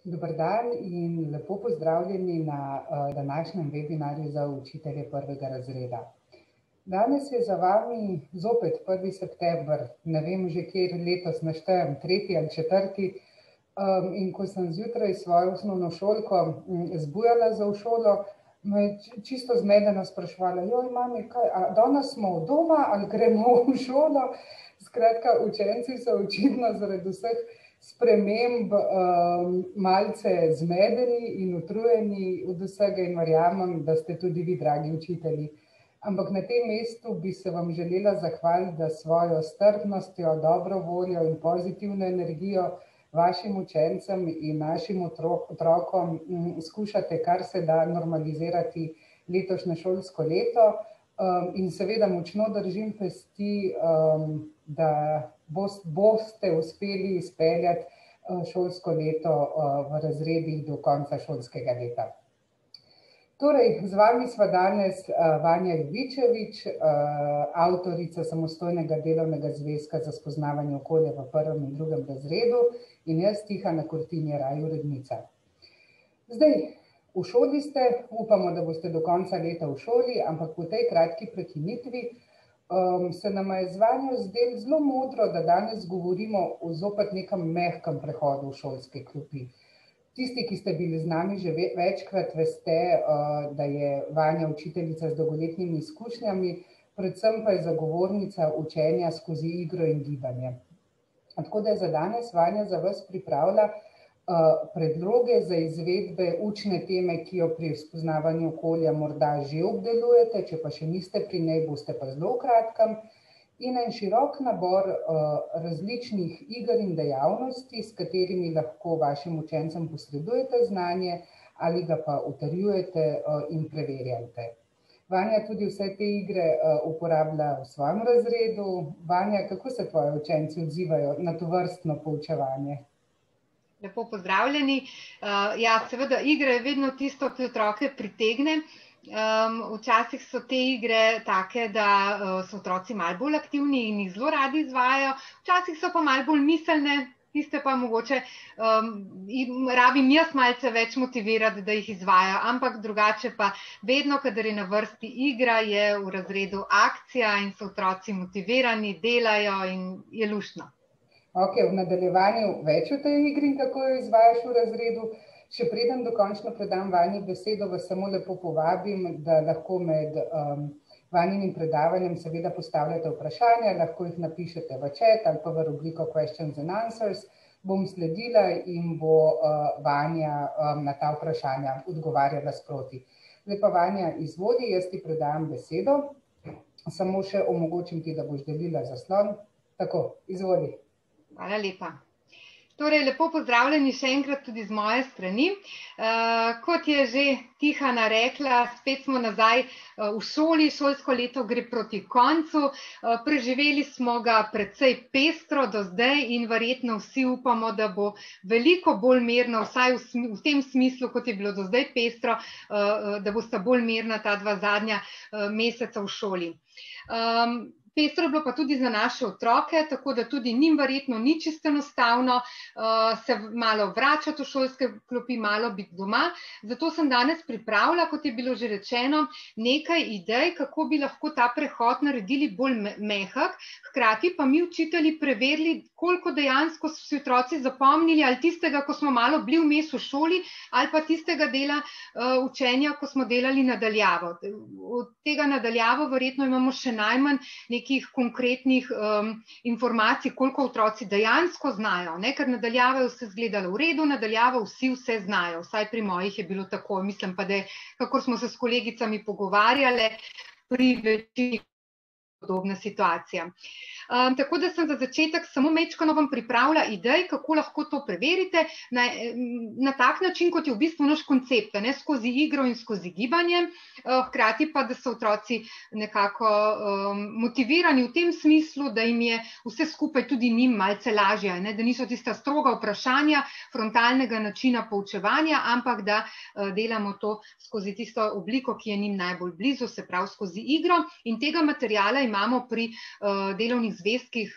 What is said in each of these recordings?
Dober dan in lepo pozdravljeni na današnjem webinarju za učitelje prvega razreda. Danes je za vami zopet 1. september, ne vem že kjer letos naštejem, 3. ali 4. In ko sem zjutraj svojo osnovnošolko zbujala za v šolo, me je čisto zmedeno spraševala, joj mami, danes smo doma ali gremo v šolo? Skratka, učenci so očitno zaradi vseh sprememb malce zmedeni in utrujeni od vsega in verjamem, da ste tudi vi, dragi učitelji. Ampak na tem mestu bi se vam želela zahvaliti, da svojo strpnostjo, dobro voljo in pozitivno energijo vašim učencem in našim otrokom skušate kar se da normalizirati letošnje šolsko leto. In seveda močno držim pesti, da boste uspeli izpeljati šolsko leto v razredih do konca šolskega leta. Torej, z vami sva danes Vanja Jovičevič, avtorica samostojnega delovnega zvezka za spoznavanje okolja v 1. in 2. razredu in jaz, Tihana Kortin, Jeraj, urednica. Zdaj, v šoli ste, upamo, da boste do konca leta v šoli, ampak po tej kratki prekinitvi se nam je z Vanjo zdelo zelo modro, da danes govorimo o zopet nekem mehkem prehodu v šolske klopi. Tisti, ki ste bili z nami že večkrat, veste, da je Vanja učiteljica z dolgoletnimi izkušnjami, predvsem pa je zagovornica učenja skozi igro in gibanje. Tako da je za danes Vanja za vas pripravila predloge za izvedbe učne teme, ki jo pri spoznavanju okolja morda že obdelujete, če pa še niste pri njej, boste pa zelo kratkem, in en širok nabor različnih iger in dejavnosti, s katerimi lahko vašim učencem posredujete znanje ali ga pa utrjujete in preverjate. Vanja tudi vse te igre uporablja v svojem razredu. Vanja, kako se tvoji učenci odzivajo na tovrstno poučevanje? Lepo pozdravljeni. Ja, seveda, igra je vedno tisto, ki otroke pritegne. Včasih so te igre take, da so otroci malo bolj aktivni in jih zelo radi izvajajo, včasih so pa malo bolj miselne, tiste pa mogoče rabim jaz malce več motivirati, da jih izvajajo, ampak drugače pa vedno, kadar je na vrsti igra, je v razredu akcija in so otroci motivirani, delajo in je luštno. Ok, v nadaljevanju več o tej igri in kako jo izvajaš v razredu. Še preden dokončno predam Vanji besedo, vas samo lepo povabim, da lahko med Vanjinim predavanjem seveda postavljate vprašanja, lahko jih napišete v chat ali pa v rubriko Questions and Answers. Bom sledila in bo Vanja na ta vprašanja odgovarjala sproti. Zdaj pa Vanja, izvoli, jaz ti predajam besedo. Samo še omogočim ti, da boš delila zaslon. Tako, izvoli. Hvala lepa. Torej, lepo pozdravljeni še enkrat tudi z moje strani. Kot je že Tihana rekla, spet smo nazaj v šoli, šolsko leto gre proti koncu. Preživeli smo ga precej pestro do zdaj in verjetno vsi upamo, da bo veliko bolj mirno, vsaj v tem smislu, kot je bilo do zdaj pestro, da bosta bolj mirna ta dva zadnja meseca v šoli. Pestro je bilo pa tudi za naše otroke, tako da tudi njim verjetno ni čisto enostavno se malo vračati v šolske klopi, malo biti doma. Zato sem danes pripravila, kot je bilo že rečeno, nekaj idej, kako bi lahko ta prehod naredili bolj mehek, hkrati pa mi učitelji preverili, koliko dejansko so si otroci zapomnili, ali tistega, ko smo malo bili vmes v šoli, ali pa tistega dela učenja, ko smo delali nadaljavo. Od tega nadaljavo verjetno imamo še najmanj nekih konkretnih informacij, koliko otroci dejansko znajo, ne? Ker nadaljavo je vse izgledalo v redu, nadaljavo vsi vse znajo, vsaj pri mojih je bilo tako, mislim pa, da je, kakor smo se s kolegicami pogovarjali, pri večini podobna situacija. Tako da sem za začetek samo majčkeno vam pripravila idej, kako lahko to preverite na tak način, kot je v bistvu naš koncept, ne, skozi igro in skozi gibanje, hkrati pa, da so otroci nekako motivirani v tem smislu, da jim je vse skupaj tudi njim malce lažje, ne, da niso tista stroga vprašanja frontalnega načina poučevanja, ampak da delamo to skozi tisto obliko, ki je njim najbolj blizu, se pravi skozi igro, in tega materiala imamo pri delovnih zvezkih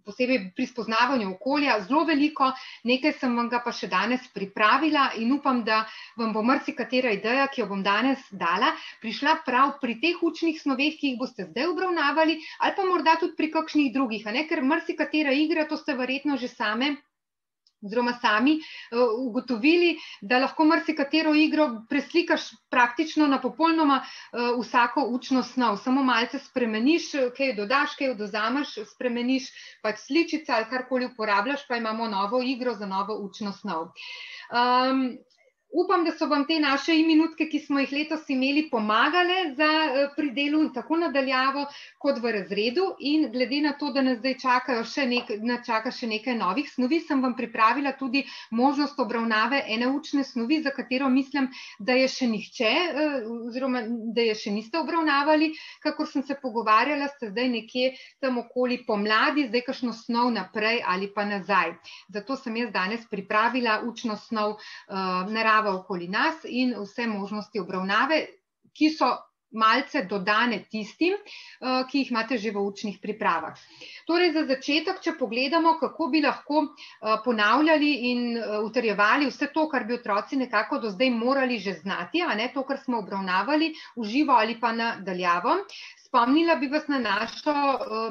posebej pri spoznavanju okolja, zelo veliko, nekaj sem vam ga pa še danes pripravila in upam, da vam bo marsikatera ideja, ki jo bom danes dala, prišla prav pri teh učnih snoveh, ki jih boste zdaj obravnavali, ali pa morda tudi pri kakšnih drugih, ker marsikatera igra, to ste verjetno že sami ugotovili, da lahko marsikatero igro preslikaš praktično na popolnoma vsako učno snov. Samo malce spremeniš, kaj dodaš, kaj odvzameš, spremeniš pač sličica ali karkoli uporabljaš, pa imamo novo igro za novo učno snov. Upam, da so vam te naše minutke, ki smo jih letos imeli, pomagale pri delu tako nadaljavo kot v razredu, in glede na to, da nas zdaj čaka še nekaj novih snovi, sem vam pripravila tudi možnost obravnave ene učne snovi, za katero mislim, da je še nihče, oziroma da je še niste obravnavali, kakor sem se pogovarjala, ste zdaj nekje tam okoli pomladi, zdaj kakšno snov naprej ali pa nazaj. Zato sem jaz danes pripravila učno snov narava okoli nas in vse možnosti obravnave, ki so malce dodane tistim, ki jih imate že v učnih pripravah. Torej, za začetek, če pogledamo, kako bi lahko ponavljali in utrjevali vse to, kar bi otroci nekako do zdaj morali že znati, to, kar smo obravnavali v živo ali pa na daljavo. Spomnila bi vas na našo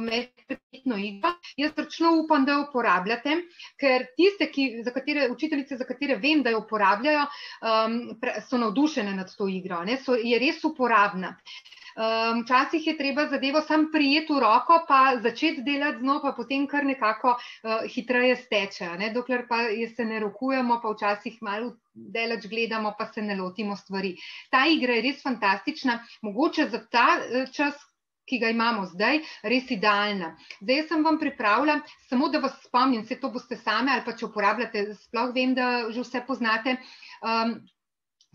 medpredmetno igro. Jaz srčno upam, da jo uporabljate, ker tiste, učiteljice, za katere vem, da jo uporabljajo, so navdušene nad to igro, je res uporabna. Včasih je treba zadevo sam prijeti v roko, pa začeti delati z njo, pa potem kar nekako hitreje steče, dokler pa se ne rokujemo, pa včasih malo daleč gledamo, pa se ne lotimo stvari. Ta igra je res fantastična, mogoče za ta čas, ki ga imamo zdaj, res idealna. Zdaj sem vam pripravila, samo da vas spomnim, vse to boste same, ali pa če uporabljate, sploh vem, da že vse poznate,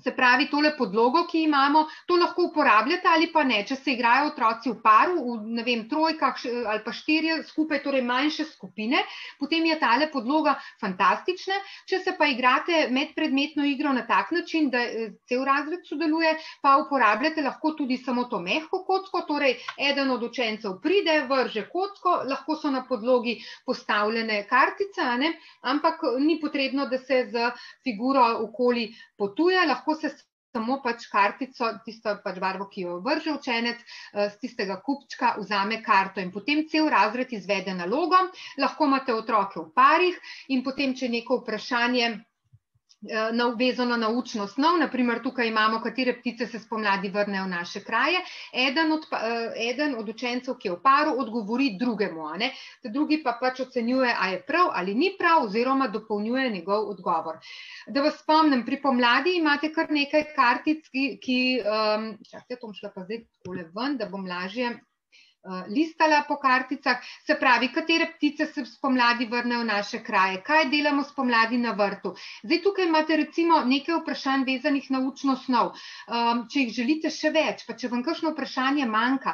se pravi, tole podlogo, ki imamo, to lahko uporabljate ali pa ne. Če se igrajo otroci v paru, v trojkah ali pa 4 skupaj, torej manjše skupine, potem je tale podloga fantastična. Če se pa igrate medpredmetno igro na tak način, da cel razred sodeluje, pa uporabljate lahko tudi samo to mehko kocko, torej eden od učencev pride, vrže kocko, lahko so na podlogi postavljene kartice, ampak ni potrebno, da se z figuro okoli potuje, lahko se samo pač kartico, tisto pač barvo, ki jo vrže učenec, z tistega kupčka vzame karto in potem cel razred izvede nalogo. Lahko imate otroke v parih in potem, če neko vprašanje vezano na učno snov, naprimer tukaj imamo, katere ptice se spomladi vrnejo v naše kraje, eden od učencev, ki je v paru, odgovori drugemu, drugi pa pač ocenjuje, a je prav ali ni prav, oziroma dopolnjuje njegov odgovor. Da vas spomnim, pri pomladi imate kar nekaj kartic, čakajte, to bom šla pa zdaj takole ven, da bom lažje listala po karticah, se pravi, katere ptice se spomladi vrnejo v naše kraje, kaj delamo spomladi na vrtu. Zdaj tukaj imate recimo nekaj vprašanj vezanih na učno snov. Če jih želite še več, pa če vam kakšno vprašanje manjka,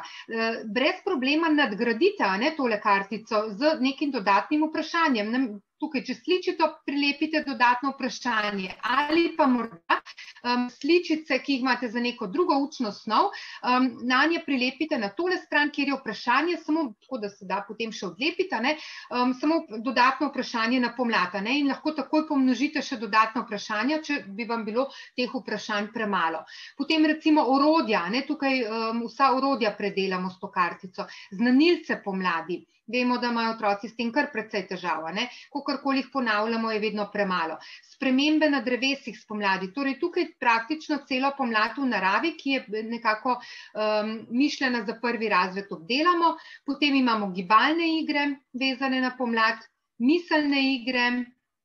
brez problema nadgradite tole kartico z nekim dodatnim vprašanjem. Tukaj, če sličito, prilepite dodatno vprašanje ali pa morda sličice, ki jih imate za neko drugo učno snov, na nje prilepite na tole stran, kjer je vprašanje, samo tako, da se da potem še odlepite, samo dodatno vprašanje na pomlad, in lahko takoj pomnožite še dodatno vprašanje, če bi vam bilo teh vprašanj premalo. Potem recimo orodja, tukaj vsa orodja predelamo s to kartico, znanilce pomladi. Vemo, da imajo otroci s tem kar precej težav, kakorkoli jih ponavljamo, je vedno premalo. Spremembe na drevesih spomladi, torej tukaj praktično celo pomlad v naravi, ki je nekako mišljena za prvi razred, obdelamo. Potem imamo gibalne igre, vezane na pomlad, miselne igre,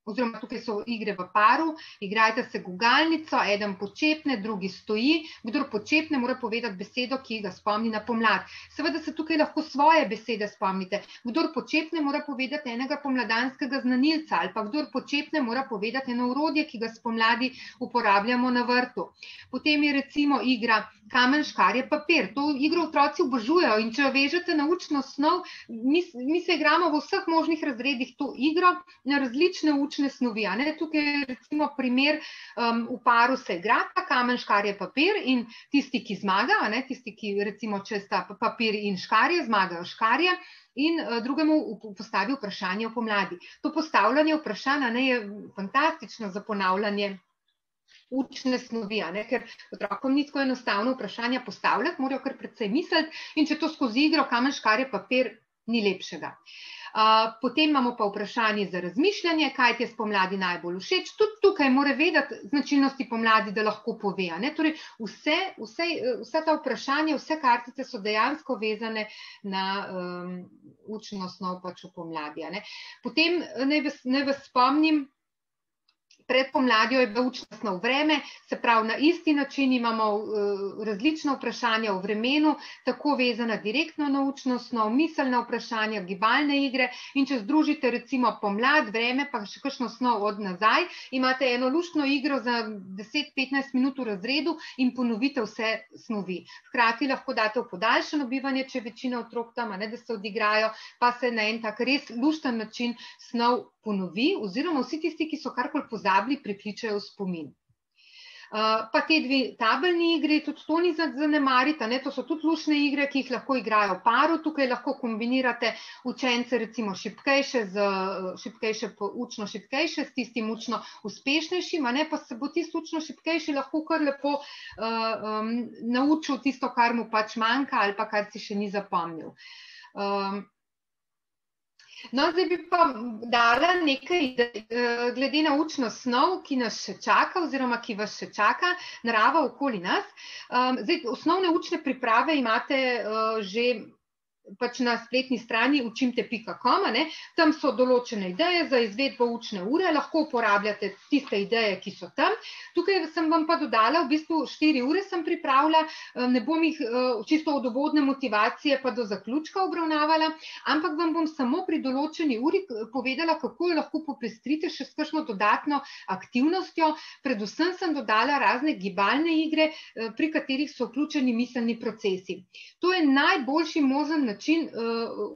oziroma tukaj so igre v paru, igrajte se gugalnico, eden počepne, drugi stoji, kdor počepne, mora povedati besedo, ki ga spomni na pomlad. Seveda se tukaj lahko svoje besede spomnite. Kdor počepne, mora povedati enega pomladanskega znanilca, ali pa kdor počepne, mora povedati eno orodje, ki ga spomladi uporabljamo na vrtu. Potem je recimo igra kamen, škarje, papir. To igro otroci obožujejo in če jo vežete na učno snov, mi se igramo v vseh možnih razredih to igro, na različne učne učne snovi. Tukaj je recimo primer, v paru se igrata kamen, škarje, papir in tisti, ki zmaga, tisti, ki recimo, če sta papir in škarje, zmagajo škarje in drugemu postavi vprašanje o pomladi. To postavljanje vprašanja je fantastično za ponavljanje učne snovi, ker otrokom ni tako enostavno vprašanja postavljati, morajo kar precej misliti in če to skozi igro kamen, škarje, papir, ni lepšega. Potem imamo pa vprašanje za razmišljanje, kaj ti je spomladi najbolj všeč. Tudi tukaj mora vedeti značilnosti pomladi, da lahko pove. Torej, vse ta vprašanja, vse kartice so dejansko vezane na učno snov pač v pomladi. Potem naj vas spomnim, pred pomladjo je bila učna snov vreme, se pravi, na isti način imamo različna vprašanja o vremenu, tako vezana direktno na učno snov, miselna vprašanja, gibalne igre in če združite recimo pomlad, vreme, pa še kakšno snov od nazaj, imate eno luštno igro za 10-15 minut v razredu in ponovite vse snovi. Hkrati lahko date v podaljšano bivanje, če je večina otrok tam, da se odigrajo, pa se na en tak res lušten način snov ponovi, oziroma vsi tisti, ki so karkoli pozabili, prikličajo v spomin. Pa te dve tabelni igri, tudi to ni zanemariti, to so tudi luštne igre, ki jih lahko igrajo v paru, tukaj lahko kombinirate učence recimo učno šibkejše s tistim učno uspešnejšim, pa se bo tisti učno šibkejši lahko kar lepo naučil tisto, kar mu pač manjka ali pa kar si še ni zapomnil. No, zdaj bi pa dala nekaj glede na učno snov, ki nas še čaka oziroma ki vas še čaka, narava okoli nas. Zdaj, osnovne učne priprave imate že pač na spletni strani učimte.com, tam so določene ideje za izvedbo učne ure, lahko uporabljate tiste ideje, ki so tam. Tukaj sem vam pa dodala, v bistvu 4 ure sem pripravila, ne bom jih čisto od uvodne motivacije pa do zaključka obravnavala, ampak vam bom samo pri določeni uri povedala, kako jo lahko popestrite še s kakšno dodatno aktivnostjo. Predvsem sem dodala razne gibalne igre, pri katerih so vključeni miselni procesi. To je najboljši možen način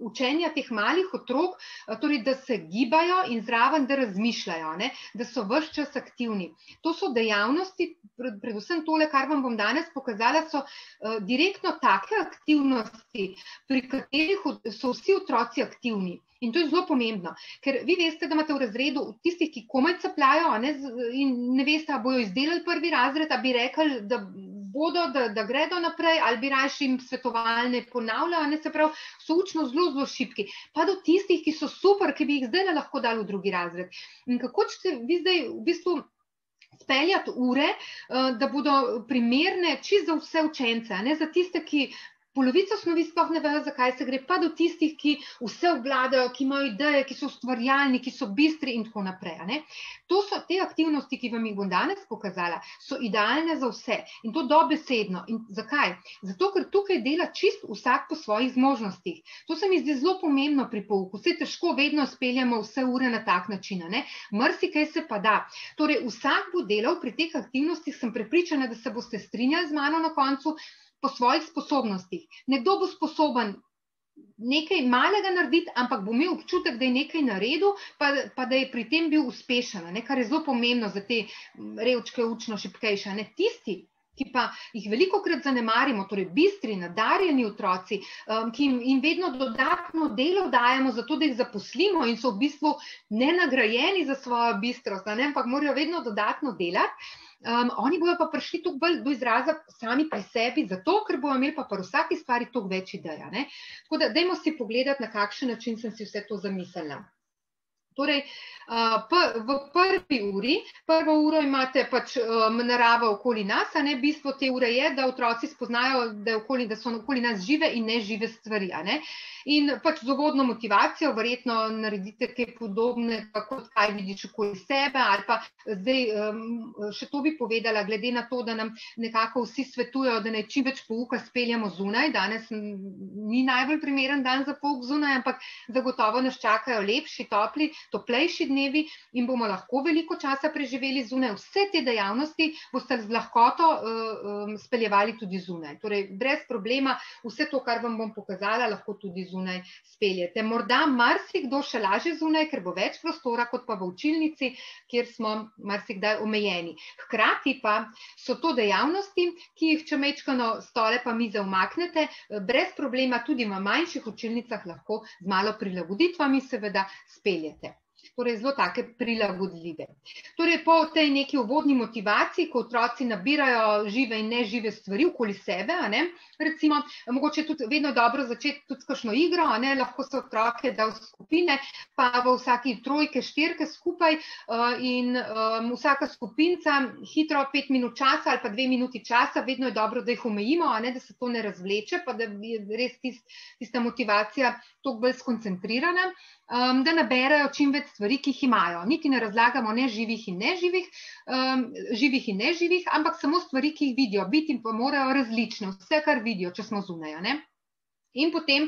učenja teh malih otrok, torej da se gibajo in zraven, da razmišljajo, da so ves čas aktivni. To so dejavnosti, predvsem tole, kar vam bom danes pokazala, so direktno take aktivnosti, pri katerih so vsi otroci aktivni. In to je zelo pomembno, ker vi veste, da imate v razredu tistih, ki komaj capljajo in ne veste, a bojo izdelali prvi razred, a bi rekli, da bodo, da gredo naprej, ali bi rajši jim svetovalne ponavljajo, se pravi, so učno zelo šibki. Pa do tistih, ki so super, ki bi jih zdaj lahko dali v drugi razred. In kako ćete vi zdaj v bistvu speljati ure, da bodo primerne čisto za vse učence, za tiste, ki polovico snovi sploh ne vejo, zakaj se gre, pa do tistih, ki vse obvladajo, ki imajo ideje, ki so ustvarjalni, ki so bistri in tako naprej. To so te aktivnosti, ki vam jih bom danes pokazala, so idealne za vse in to dobesedno. In zakaj? Zato, ker tukaj dela čisto vsak po svojih zmožnostih. To se mi zdi zelo pomembno pri pouku. Vse težko vedno speljamo vse ure na tak način. Marsikaj se pa da. Torej, vsak bo delal pri teh aktivnostih, sem prepričana, da se boste strinjali z mano na koncu, po svojih sposobnostih. Nekdo bo sposoben nekaj malega narediti, ampak bo imel občutek, da je nekaj naredil, pa da je pri tem bil uspešen, kar je zelo pomembno za te revčke učno šibkejše. Tisti, ki pa jih velikokrat zanemarimo, torej bistri, nadarjeni otroci, ki jim vedno dodatno delo dajemo, zato da jih zaposlimo in so v bistvu nenagrajeni za svojo bistrost, ampak morajo vedno dodatno delati. Oni bojo pa prišli toliko bolj do izraza sami pri sebi, zato, ker bojo imeli pa pri vsaki stvari toliko več ideja. Tako da, dajmo si pogledati, na kakšen način sem si vse to zamislila. Torej, v prvi uri, prvo uro imate pač narava okoli nas, bistvo te ure je, da otroci spoznajo, da so okoli nas žive in nežive stvari. In pač z uvodno motivacijo verjetno naredite kaj podobnega, kot kaj vidiš okoli sebe, ali pa zdaj še to bi povedala, glede na to, da nam nekako vsi svetujejo, da naj čim več pouka speljamo zunaj. Danes ni najbolj primeren dan za pouk zunaj, ampak zagotovo nas čakajo lepši, toplejši dnevi in bomo lahko veliko časa preživeli zunaj. Vse te dejavnosti boste z lahkoto speljevali tudi zunaj. Torej, brez problema, vse to, kar vam bom pokazala, lahko tudi zunaj speljete. Morda marsikdo še lažje zunaj, ker bo več prostora, kot pa v učilnici, kjer smo marsikdaj omejeni. Hkrati pa so to dejavnosti, ki jih, če mečkano stole pa mize umaknete, brez problema tudi v manjših učilnicah lahko z malo prilagoditvami seveda speljete. Torej, zelo take prilagodljive. Torej, po tej neki uvodni motivaciji, ko otroci nabirajo žive in nežive stvari okoli sebe, recimo, mogoče tudi vedno dobro začeti tudi s kakšno igro, lahko se otroke da v skupine, pa v vsaki trojke, štirke skupaj in vsaka skupinca hitro 5 minut časa ali pa 2 minuti časa, vedno je dobro, da jih omejimo, da se to ne razvleče, pa da je res tista motivacija toliko bolj skoncentrirana, da naberajo čim več stvari, ki jih imajo. Niti ne razlagamo ne živih in neživih, živih in neživih, ampak samo stvari, ki jih vidijo. Biti pa morajo različne, vse, kar vidijo, če smo zunaj, In potem,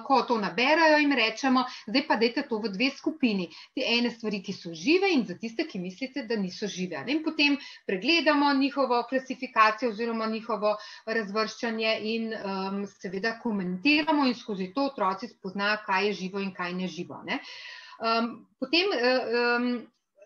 ko to naberajo, jim rečemo, zdaj pa dajte to v 2 skupini. Te ene stvari, ki so žive in za tiste, ki mislite, da niso žive. In potem pregledamo njihovo klasifikacijo oziroma njihovo razvrščanje in seveda komentiramo in skozi to otroci spoznajo, kaj je živo in kaj neživo. Potem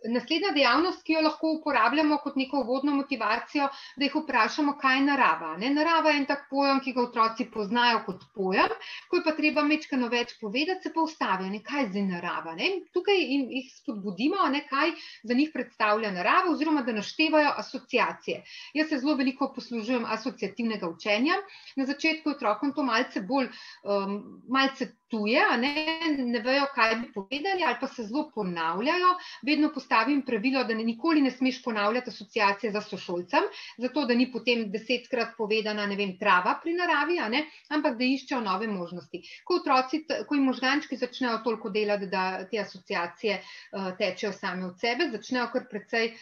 naslednja dejavnost, ki jo lahko uporabljamo kot neko uvodno motivacijo, da jih vprašamo, kaj je narava. Narava je en tak pojem, ki ga otroci poznajo kot pojem, ko je pa treba mečkano več povedati, se pa ustavijo, kaj je zdaj narava. Tukaj jih spodbudimo, kaj za njih predstavlja narava, oziroma da naštevajo asociacije. Jaz se zelo veliko poslužujem asociativnega učenja. Na začetku otrokom to malce tuje, ne vejo, kaj bi povedali, ali pa se zelo ponavljajo. Vedno postavim pravilo, da nikoli ne smeš ponavljati asociacije za sošolcem, zato da ni potem 10-krat povedana, trava pri naravi, ampak da iščejo nove možnosti. Ko jim možgančki začnejo toliko delati, da te asociacije tečejo same od sebe, začnejo kar precej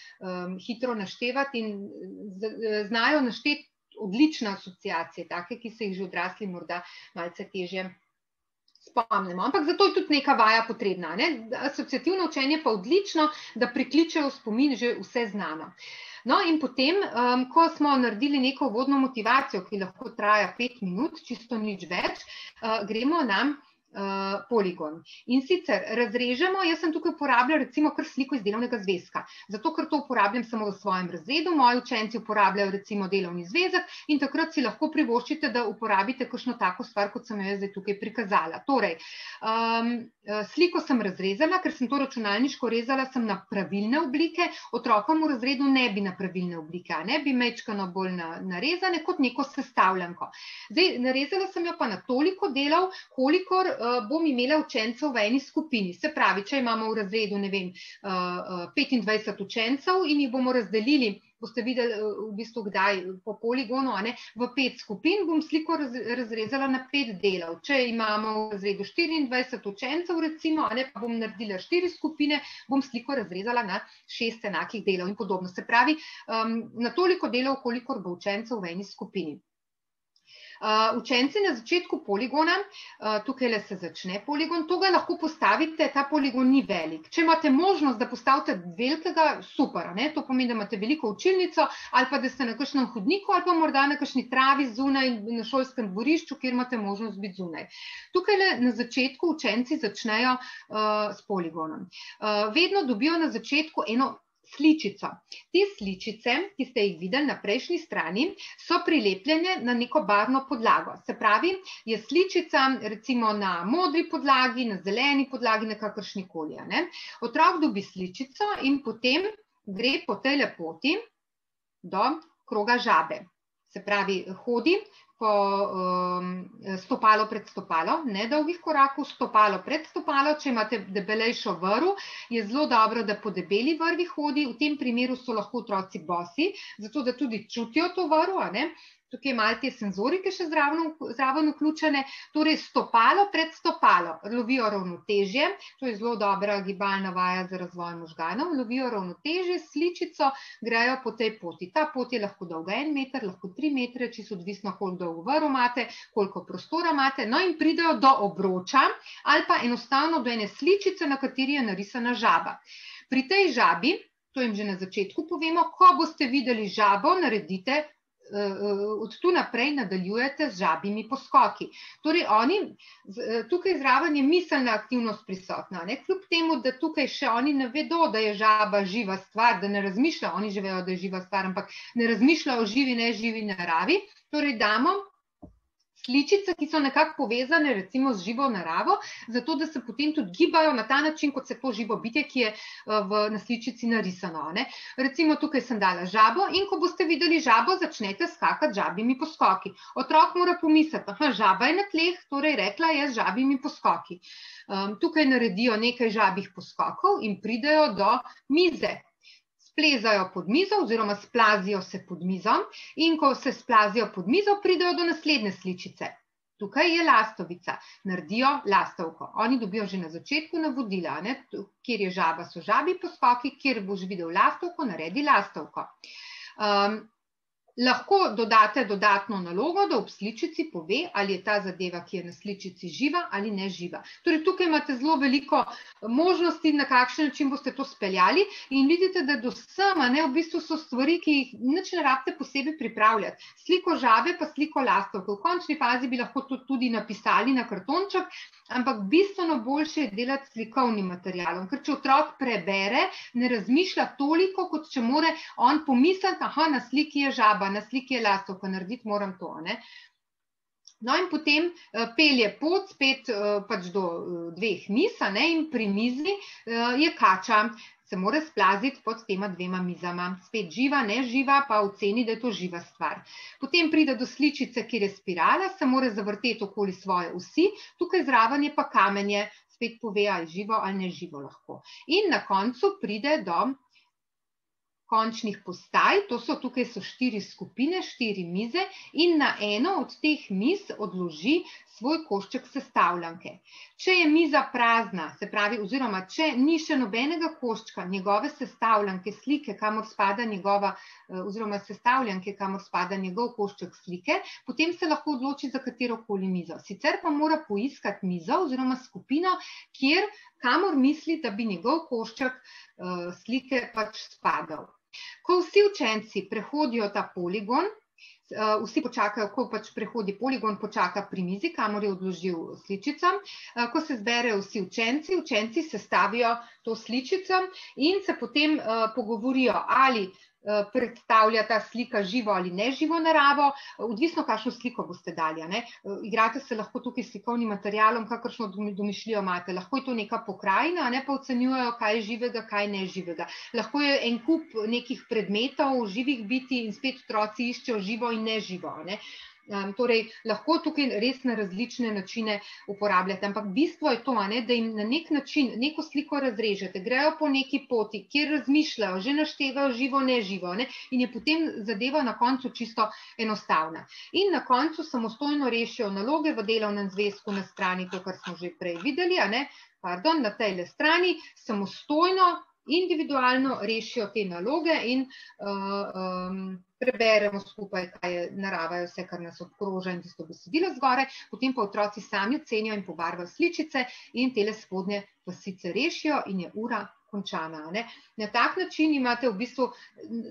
hitro naštevati in znajo našteti odlične asociacije, take, ki se jih že odrasli morda malce težje spomnimo. Ampak zato je tudi neka vaja potrebna. Asociativno učenje pa odlično, da prikličejo v spomin že vse znano. No in potem, ko smo naredili neko uvodno motivacijo, ki lahko traja 5 minut, čisto nič več, gremo na poligon. In sicer razrežemo, jaz sem tukaj uporabljala recimo kar sliko iz delovnega zvezka, zato ker to uporabljam samo v svojem razredu, moji učenci uporabljajo recimo delovni zvezek in takrat si lahko privoščite, da uporabite kakšno tako stvar, kot sem jo zdaj tukaj prikazala. Torej, sliko sem razrezala, ker sem to računalniško rezala, sem na pravilne oblike, otrokom v razredu ne bi na pravilne oblike, bi mečkano bolj narezane kot neko sestavljanko. Zdaj, narezala sem jo pa na toliko delov, kolikor bom imela učencev v eni skupini. Se pravi, če imamo v razredu, 25 učencev in jih bomo razdelili, boste videli v bistvu kdaj po poligonu, v 5 skupin, bom sliko razrezala na 5 delov. Če imamo v razredu 24 učencev, recimo, pa bom naredila 4 skupine, bom sliko razrezala na 6 enakih delov in podobno. Se pravi, na toliko delov, kolikor bo učencev v eni skupini. Učenci na začetku poligona, tukaj se začne poligon, to ga lahko postavite, ta poligon ni velik. Če imate možnost, da postavite velikega, super, to pomeni, da imate veliko učilnico ali pa da ste na kakšnem hodniku ali pa morda na kakšni travi zunaj na šolskem dvorišču, kjer imate možnost biti zunaj. Tukaj na začetku učenci začnejo s poligonom. Vedno dobijo na začetku eno sličico. Te sličice, ki ste jih videli na prejšnji strani, so prilepljene na neko barvno podlago. Se pravi, je sličica recimo na modri podlagi, na zeleni podlagi, na kakršnikoli. Otrok dobi sličico in potem gre po tej poti do kroga žabe. Se pravi, hodi po stopalo pred stopalo, ne dolgih korakov, stopalo pred stopalo. Če imate debelejšo vrv, je zelo dobro, da po debeli vrvi hodi. V tem primeru so lahko otroci bosi, zato da tudi čutijo to vrv, tukaj je malo te senzorike še zraven vključene, torej stopalo pred stopalo, lovijo ravnotežje, to je zelo dobra gibalna vaja za razvoj možganov, lovijo ravnotežje, sličico, grejo po tej poti. Ta pot je lahko dolga 1 meter, lahko 3 metre, čisto odvisno, koliko dolgo vrv imate, koliko prostora imate, no in pridejo do obroča ali pa enostavno do ene sličice, na kateri je narisana žaba. Pri tej žabi, to jim že na začetku povemo, ko boste videli žabo, naredite, od tu naprej nadaljujete z žabimi poskoki. Torej oni, tukaj zraven je miselna aktivnost prisotna, ne? Kljub temu, da tukaj še oni ne vedo, da je žaba živa stvar, da ne razmišljajo, oni že vejo, da je živa stvar, ampak ne razmišljajo o živi, neživi naravi, torej damo sličice, ki so nekako povezane recimo z živo naravo, zato da se potem tudi gibajo na ta način, kot se to živo bitje, ki je na sličici narisano, ne. Recimo tukaj sem dala žabo in ko boste videli žabo, začnete skakati žabimi poskoki. Otrok mora pomisliti, aha, žaba je na tleh, torej rekla je z žabimi poskoki. Tukaj naredijo nekaj žabih poskokov in pridejo do mize. Splezajo pod mizo oziroma splazijo se pod mizo in ko se splazijo pod mizo, pridejo do naslednje sličice. Tukaj je lastovica, naredijo lastovko. Oni dobijo že na začetku navodila, ne? Kjer je žaba, so žabi poskoki, kjer boš videl lastovko, naredi lastovko. Lahko dodate dodatno nalogo, da ob sličici pove, ali je ta zadeva, ki je na sličici, živa ali ne živa. Torej, tukaj imate zelo veliko možnosti, na kakšen način boste to speljali in vidite, da do vsema, ne, v bistvu so stvari, ki jih nič ne rabite posebej pripravljati. Sliko žabe pa sliko lastovke. V končni fazi bi lahko to tudi napisali na kartonček, ampak bistveno boljše je delati slikovnim materialom, ker če otrok prebere, ne razmišlja toliko, kot če more on pomisliti, aha, na sliki je žaba, na sliki je lastovka, narediti moram to, ne. No in potem pelje pot spet pač do 2 miz, ne, in pri mizi je kača, se mora splaziti pod tema 2 mizama. Spet živa, ne živa, pa oceni, da je to živa stvar. Potem pride do sličice, kjer je spirala, se mora zavrteti okoli svoje osi, tukaj zraven je pa kamenje, spet pove, ali živo ali ne živo lahko. In na koncu pride do končnih postaj, to so tukaj so 4 skupine, 4 mize in na eno od teh miz odloži svoj košček sestavljanke. Če je miza prazna, se pravi, oziroma če ni še nobenega koščka, njegove sestavljanke, slike, kamor spada njegova, oziroma sestavljanke, kamor spada njegov košček slike, potem se lahko odloči za katerokoli mizo. Sicer pa mora poiskati mizo oziroma skupino, kamor misli, da bi njegov košček slike pač spadal. Ko vsi učenci prehodijo ta poligon, vsi počakajo, ko pač prehodi poligon, počaka pri mizi, kamor je odložil sličico. Ko se zberejo vsi učenci, učenci sestavijo to sličico in se potem pogovorijo, ali predstavlja ta slika živo ali neživo naravo, odvisno, kakšno sliko boste dali, ne. Igrate se lahko tukaj s slikovnim materialom, kakršno domišljijo imate. Lahko je to neka pokrajina, ne, pa ocenjujejo, kaj je živega, kaj neživega. Lahko je en kup nekih predmetov, živih bitij in spet otroci iščejo živo in neživo, ne. Torej, lahko tukaj res na različne načine uporabljate, ampak bistvo je to, ne, da jim na nek način neko sliko razrežete, grejo po neki poti, kjer razmišljajo, že naštevajo živo, neživo, ne, in je potem zadeva na koncu čisto enostavna. In na koncu samostojno rešijo naloge v delovnem zvezku na strani, to, kar smo že prej videli, na tejle strani, samostojno, individualno rešijo te naloge in preberemo skupaj, kaj je narava, vse, kar nas obkroža in tisto besedilo zgoraj, potem pa otroci sami ocenijo in pobarvajo sličice in tele spodnje vasice rešijo in je ura končana, ne. Na tak način imate v bistvu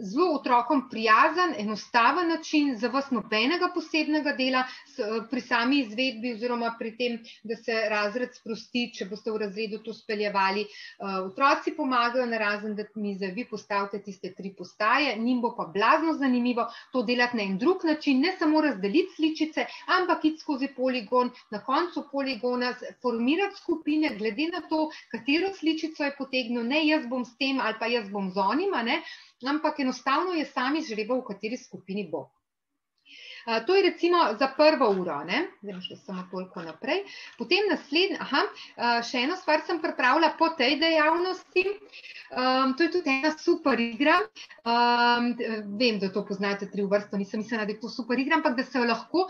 zelo otrokom prijazen, enostaven način, za vas nobenega posebnega dela pri sami izvedbi oziroma pri tem, da se razred sprosti, če boste v razredu to speljevali. Otroci pomagajo narazen dati mize, vi postavite tiste 3 postaje, njim bo pa blazno zanimivo to delati na en drug način, ne samo razdeliti sličice, ampak iti skozi poligon, na koncu poligona formirati skupine, glede na to, katero sličico je potegnil, ne jaz bom s tem ali pa jaz bom z onim, ne, ampak enostavno je sami žrebal, v kateri skupini bo. To je recimo za prvo uro, ne, zdaj še samo toliko naprej. Potem naslednja, še eno stvar sem pripravila po tej dejavnosti, To je tudi ena super igra. Vem, da to poznate 3 v vrsto, nisem mislila, da je to super igra, ampak da se jo lahko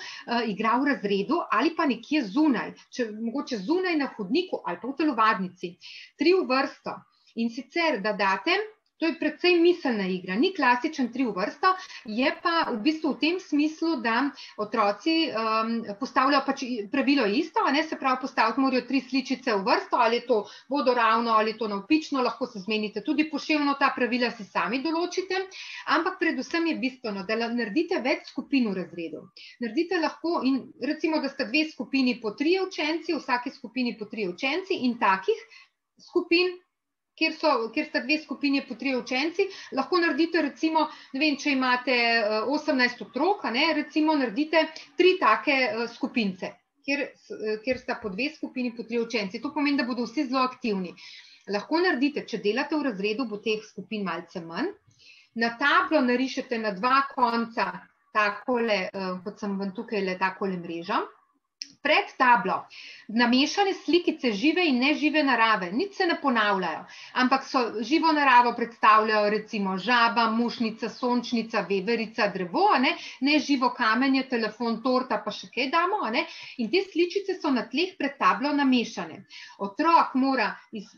igra v razredu ali pa nekje zunaj, mogoče zunaj na hodniku ali pa v telovadnici. 3 v vrsto. In sicer, da date, to je precej miselna igra, ni klasičen 3 v vrsto, je pa v bistvu v tem smislu, da otroci postavljajo pač pravilo isto, se pravi postaviti morajo 3 sličice v vrsto, ali je to vodoravno, ali je to navpično, lahko se zmenite tudi poševno, ta pravila si sami določite, ampak predvsem je bistveno, da naredite več skupin v razredu. Naredite lahko, in recimo, da sta 2 skupini po 3 učenci, v vsaki skupini po 3 učenci in takih skupin, kjer sta 2 skupini po 3 učenci, lahko naredite recimo, ne vem, če imate 18 otrok, recimo naredite 3 take skupince, kjer sta po 2 skupini po 3 učenci. To pomeni, da bodo vsi zelo aktivni. Lahko naredite, če delate v razredu, bo teh skupin malce manj. Na tablo narišete na 2 konca takole, kot sem vam tukaj takole mrežo. Pred tablo namešane slikice žive in nežive narave, nič se ne ponavljajo, ampak so živo naravo predstavljajo recimo žaba, mušnica, sončnica, veverica, drevo, neživo kamenje, telefon, torta, pa še kaj damo, in te sličice so na tleh pred tablo namešane. Otrok mora iz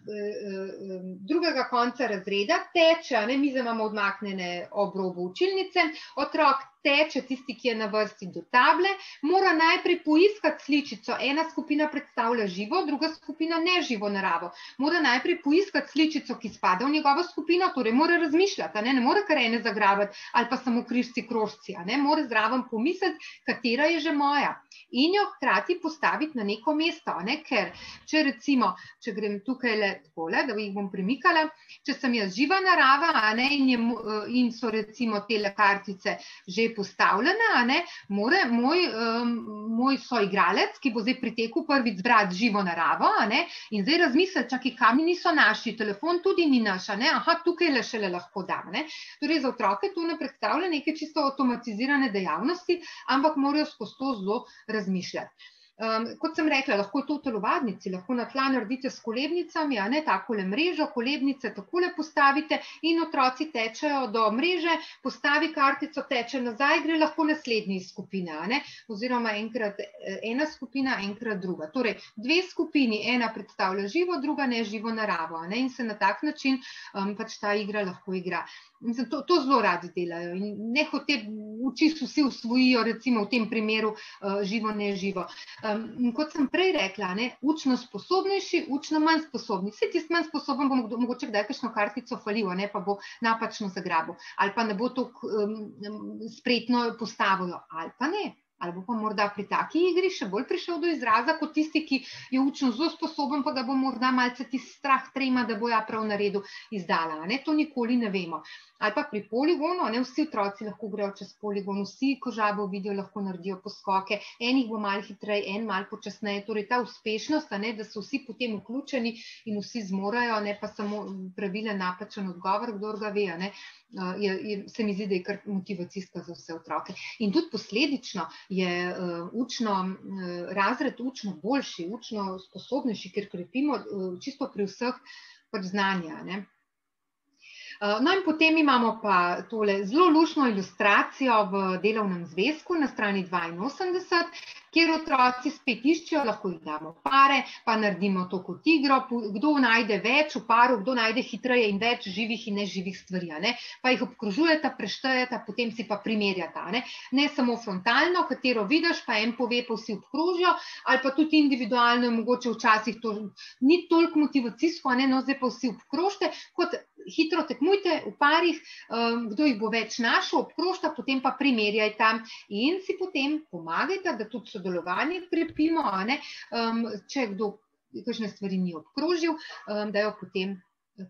drugega konca razreda teče, mize imamo odmaknjene ob robu učilnice, otrok teče, tisti, ki je na vrsti do table, mora najprej poiskati sličico. Ena skupina predstavlja živo, druga skupina neživo naravo. Mora najprej poiskati sličico, ki spada v njegovo skupino, torej mora razmišljati, ne mora kar ene zagrabiti ali pa samo križci, krožci, mora zraven pomisliti, katera je že moja. In jo hkrati postaviti na neko mesto, ker če recimo, če grem tukaj takole, da jih bom premikala, če sem jaz živa narava, in so recimo tele kartice že postavljene, mora moj soigralec, ki bo zdaj pritekel prvič zbrati živo naravo, in zdaj razmisliti, čakaj, kamni niso naši, telefon tudi ni naš, aha, tukaj le šele lahko dam. Torej za otroke to ne predstavlja neke čisto avtomatizirane dejavnosti, ampak morajo skozi to zelo razmišljati. Kot sem rekla, lahko je to v telovadnici, lahko na tla naredite s kolebnicami, takole mrežo, kolebnice takole postavite in otroci tečejo do mreže, postavi kartico, teče nazaj, gre lahko naslednji skupine, oziroma enkrat ena skupina, enkrat druga. Torej, 2 skupini, ena predstavlja živo, druga neživo naravo, in se na tak način pač ta igra lahko igra. To zelo radi delajo in nehote oči vsi usvojijo, recimo v tem primeru živo, neživo. Kot sem prej rekla, učno sposobnejši, učno manj sposobni. Vse tisti manj sposoben bo mogoče kdaj kakšno kartico falil, pa bo napačno zagrabil, ali pa ne bo tako spretno postavilo, ali pa ne. Ali bo pa morda pri taki igri še bolj prišel do izraza kot tisti, ki je učno zelo sposoben, pa ga bo morda malce tisti strah trema, da bo ja prav na redu izdala. To nikoli ne vemo. Ali pa pri poligonu, vsi otroci lahko grejo čez poligon, vsi, ko žabo vidijo, lahko naredijo poskoke, enih bo malo hitreje, en malo počasneje, torej ta uspešnost, da so vsi potem vključeni in vsi zmorajo, ne pa samo pravilen napačen odgovor, kdor ga ve, se mi zdi, da je kar motivacijska za vse otroke. In tudi posledično je razred učno boljši, učno sposobnejši, ker krepimo čisto pri vseh pač znanja. No in potem imamo pa tole zelo luštno ilustracijo v delovnem zvezku na strani 82, kjer otroci spet iščejo, lahko jih damo pare, pa naredimo to kot igro, kdo najde več v paru, kdo najde hitreje in več živih in neživih stvari, pa jih obkrožujeta, preštejeta, potem si pa primerjata, ne samo frontalno, katero vidiš, pa en pove, pa vsi obkrožijo, ali pa tudi individualno, mogoče včasih to ni toliko motivacijsko, no zdaj pa vsi obkrožite, kot hitro tekmujte v parih, kdo jih bo več našel, obkrožita, potem pa primerjajta in si potem pomagajta, da tudi sodelovanje krepimo, če kdo kakšne stvari ni obkrožil, da jo potem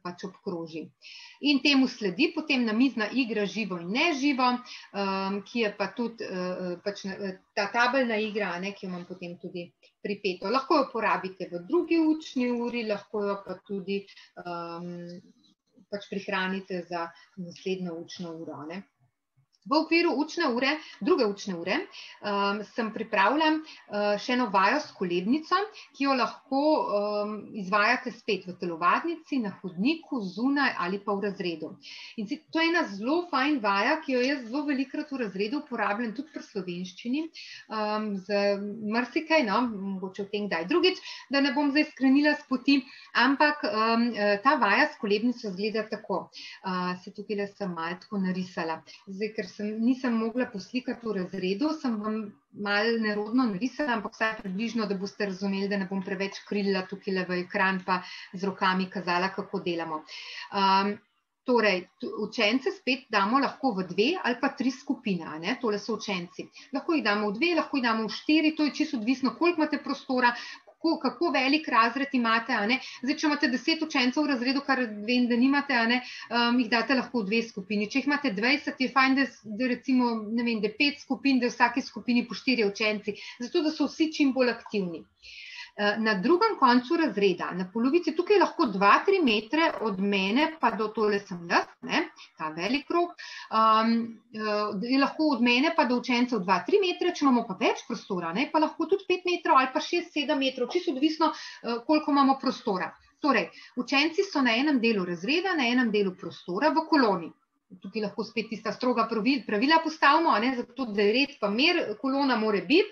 pač obkroži. In temu sledi potem namizna igra živo in neživo, ki je pa tudi ta tabelna igra, ki jo imam potem tudi pripeto. Lahko jo uporabite v drugi učni uri, lahko jo pa tudi pač prihranite za naslednjo učno uro. V okviru druge učne ure, sem pripravila še eno vajo s kolebnico, ki jo lahko izvajate spet v telovadnici, na hodniku, zunaj ali pa v razredu. In to je ena zelo fajn vaja, ki jo jaz zelo velikokrat v razredu uporabljam tudi pri slovenščini, z marsikaj, no, mogoče v tem kdaj drugič, da ne bom zdaj skrenila s poti, ampak ta vaja s kolebnico izgleda tako. Se tukaj sem malo tako narisala. Zdaj, ker nisem mogla poslikati v razredu, sem vam malo nerodno narisala, ampak vsaj približno, da boste razumeli, da ne bom preveč krilila tukaj v ekran pa z rokami kazala, kako delamo. Torej, učence spet damo lahko v 2 ali pa 3 skupine, ne? Tole so učenci. Lahko jih damo v 2, lahko jih damo v 4, to je čisto odvisno, koliko imate prostora, kako velik razred imate, a ne. Zdaj, če imate 10 učencev v razredu, kar vem, da nimate, a ne, jih date lahko v 2 skupini. Če jih imate 20, je fajn, da recimo, ne vem, da je 5 skupin, da je v vsaki skupini po 4 učenci, zato da so vsi čim bolj aktivni. Na drugem koncu razreda, na polovici, tukaj lahko 2-3 metre od mene, pa do tole sem jaz, ne, ta velik krog, je lahko od mene pa do učencev 2-3 metre, če imamo pa več prostora, ne, pa lahko tudi 5 metrov ali pa 6-7 metrov, čisto odvisno, koliko imamo prostora. Torej, učenci so na enem delu razreda, na enem delu prostora v koloni. Tukaj lahko spet tista stroga pravila postavimo, ne, zato da je red pa mir, kolona mora biti,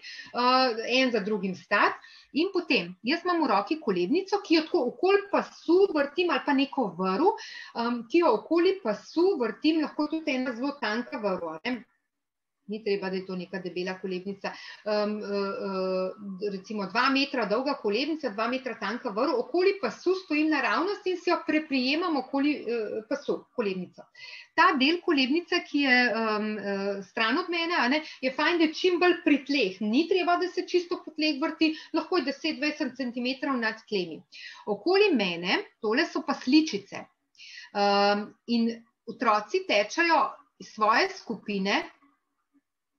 en za drugim stati. In potem, jaz imam v roki kolebnico, ki jo tako okoli pasu vrtim, ali pa neko vrv, ki jo okoli pasu vrtim, lahko tudi ena zelo tanka vrv, ne. Ni treba, da je to neka debela kolebnica, recimo 2 metra dolga kolebnica, 2 metra tanka vrv, okoli pasu stojim naravnost in si jo preprijemam okoli pasu, kolebnico. Ta del kolebnice, ki je stran od mene, a ne, je fajn, da je čim bolj pri tleh. Ni treba, da se čisto po tleh vrti, lahko je 10-20 centimetrov nad tlemi. Okoli mene, tole so pa sličice. In otroci tečajo iz svoje skupine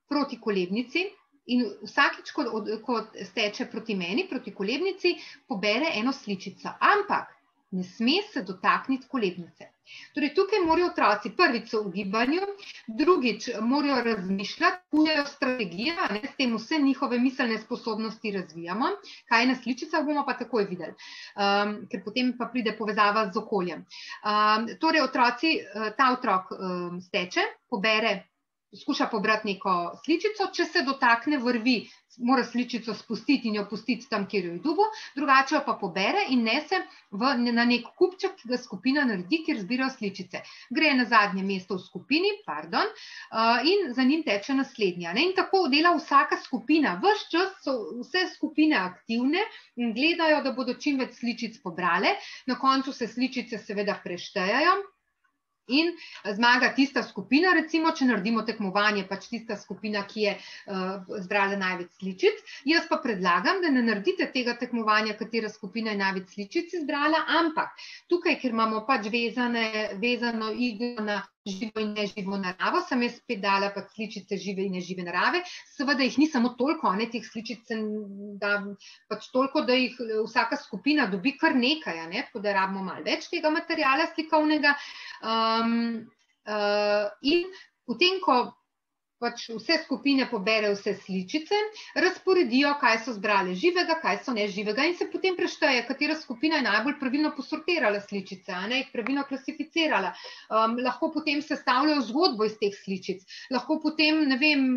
proti kolebnici in vsakič, ko steče proti meni, proti kolebnici, pobere eno sličico. Ampak ne sme se dotakniti kolebnice. Torej, tukaj morajo otroci prvič v gibanju, drugič morajo razmišljati, kujejo strategije, ne, s tem vse njihove miselne sposobnosti razvijamo. Kaj je na sličicah, bomo pa takoj videli, ker potem pa pride povezava z okoljem. Torej, ta otrok steče, skuša pobrati neko sličico, če se dotakne vrvi, mora sličico spustiti in jo pustiti tam, kjer jo je dobil, drugače jo pa pobere in nese na nek kupček, ki ga skupina naredi, kjer zbirajo sličice. Gre na zadnje mesto v skupini, in za njim teče naslednja. In tako dela vsaka skupina. Ves čas so vse skupine aktivne in gledajo, da bodo čim več sličic pobrale. Na koncu se sličice seveda preštejajo. In zmaga tista skupina, recimo, če naredimo tekmovanje, pač tista skupina, ki je zbrala največ sličic. Jaz pa predlagam, da ne naredite tega tekmovanja, katera skupina je največ sličic izbrala, ampak tukaj, ker imamo pač vezano igro na živo in neživo naravo, sem jaz spet dala pač sličice žive in nežive narave. Seveda jih ni samo toliko, ne, teh sličic da pač toliko, da jih vsaka skupina dobi kar nekaj, ne, tako da rabimo malo več tega materiala slikovnega. In potem, ko pač vse skupine pobere vse sličice, razporedijo, kaj so zbrale živega, kaj so neživega in se potem prešteje, katera skupina je najbolj pravilno posortirala sličice, jih pravilno klasificirala. Lahko potem sestavljajo zgodbo iz teh sličic. Lahko potem, ne vem,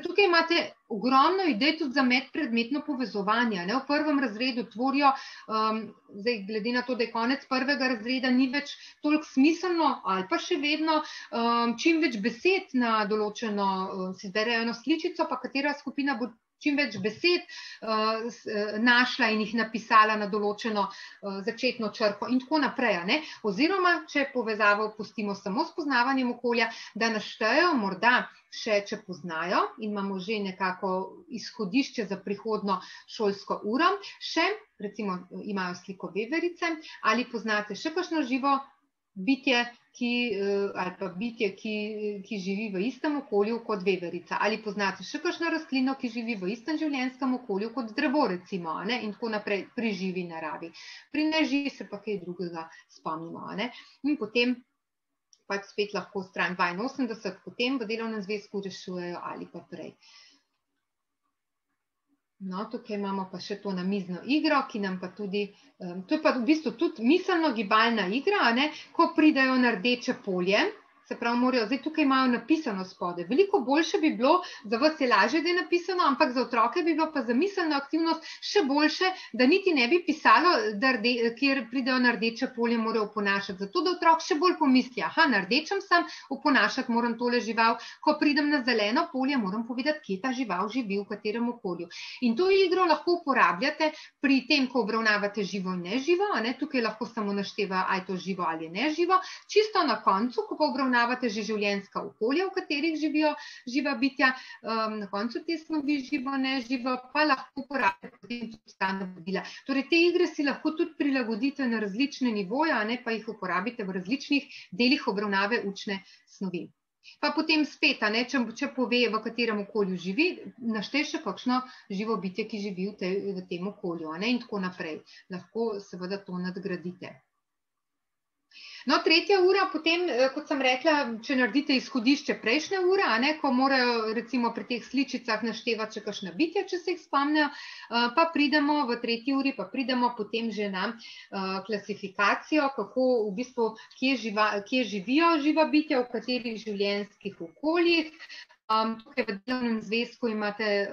tukaj imate ogromno idej tudi za medpredmetno povezovanje. V prvem razredu tvorijo, zdaj glede na to, da je konec prvega razreda, ni več toliko smiselno ali pa še vedno čim več besed na določeno, si zberejo eno sličico, pa katera skupina bo čim več besed našla in jih napisala na določeno začetno črko in tako naprej. Oziroma, če povezavo pustimo samo s poznavanjem okolja, da naštejo morda še, če poznajo in imamo že nekako izhodišče za prihodnjo šolsko uro, še, recimo, imajo sliko veverice, ali poznate še kakšno živo bitje, ali pa bitje, ki živi v istem okolju kot veverica. Ali poznate še kakšno rastlino, ki živi v istem življenjskem okolju kot drevo, recimo, in tako naprej pri živi naravi. Pri neživi se pa kaj drugega spomnimo. In potem pač spet lahko stran 82, potem v delovnem zvezku rešujejo ali pa prej. No, tukaj imamo pa še to namizno igro, ki nam pa tudi, to je pa v bistvu tudi miselno-gibalna igra, ko pridejo na rdeče polje, se pravi, morajo, zdaj tukaj imajo napisano spode. Veliko boljše bi bilo, za vas je lažje, da je napisano, ampak za otroke bi bilo pa za miselno aktivnost še boljše, da niti ne bi pisalo, kjer pridejo na rdeče polje, morajo oponašati. Zato, da otrok še bolj pomisli, na rdečem sem, oponašati moram tole žival, ko pridem na zeleno polje, moram povedati, kje ta žival živi, v katerem okolju. In to igro lahko uporabljate pri tem, ko obravnavate živo in neživo, tukaj lahko samo našteva, ali je to živo ali neživo, čisto na koncu, ko pa obravnavate že življenjska okolja, v katerih živijo živa bitja, na koncu te snovi živo, neživo, pa lahko uporabljate potem tudi ta navodila. Torej, te igre si lahko tudi prilagodite na različne nivoje, pa jih uporabite v različnih delih obravnave učne snovi. Pa potem spet, če pove, v katerem okolju živi, naštej še kakšno živo bitje, ki živi v tem okolju, in tako naprej. Lahko seveda to nadgradite. No, tretja ura, potem, kot sem rekla, če naredite izhodišče prejšnje ure, ko morajo recimo pri teh sličicah naštevati še kakšna bitja, če se jih spomnijo, pa pridemo v tretji uri, pa pridemo potem že na klasifikacijo, kako v bistvu, kje živijo živa bitja, v katerih življenjskih okoljih. Tukaj v delovnem zvezku imate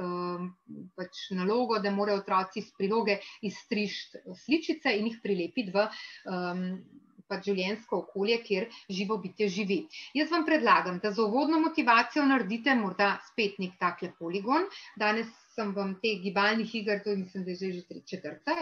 pač nalogo, da morajo otroci iz priloge izstrižiti sličice in jih prilepiti v življenjsko okolje, kjer živo bitje živi. Jaz vam predlagam, da za uvodno motivacijo naredite morda spet nek takle poligon. Danes sem vam teh gibalnih iger, to mislim, da je že četrta,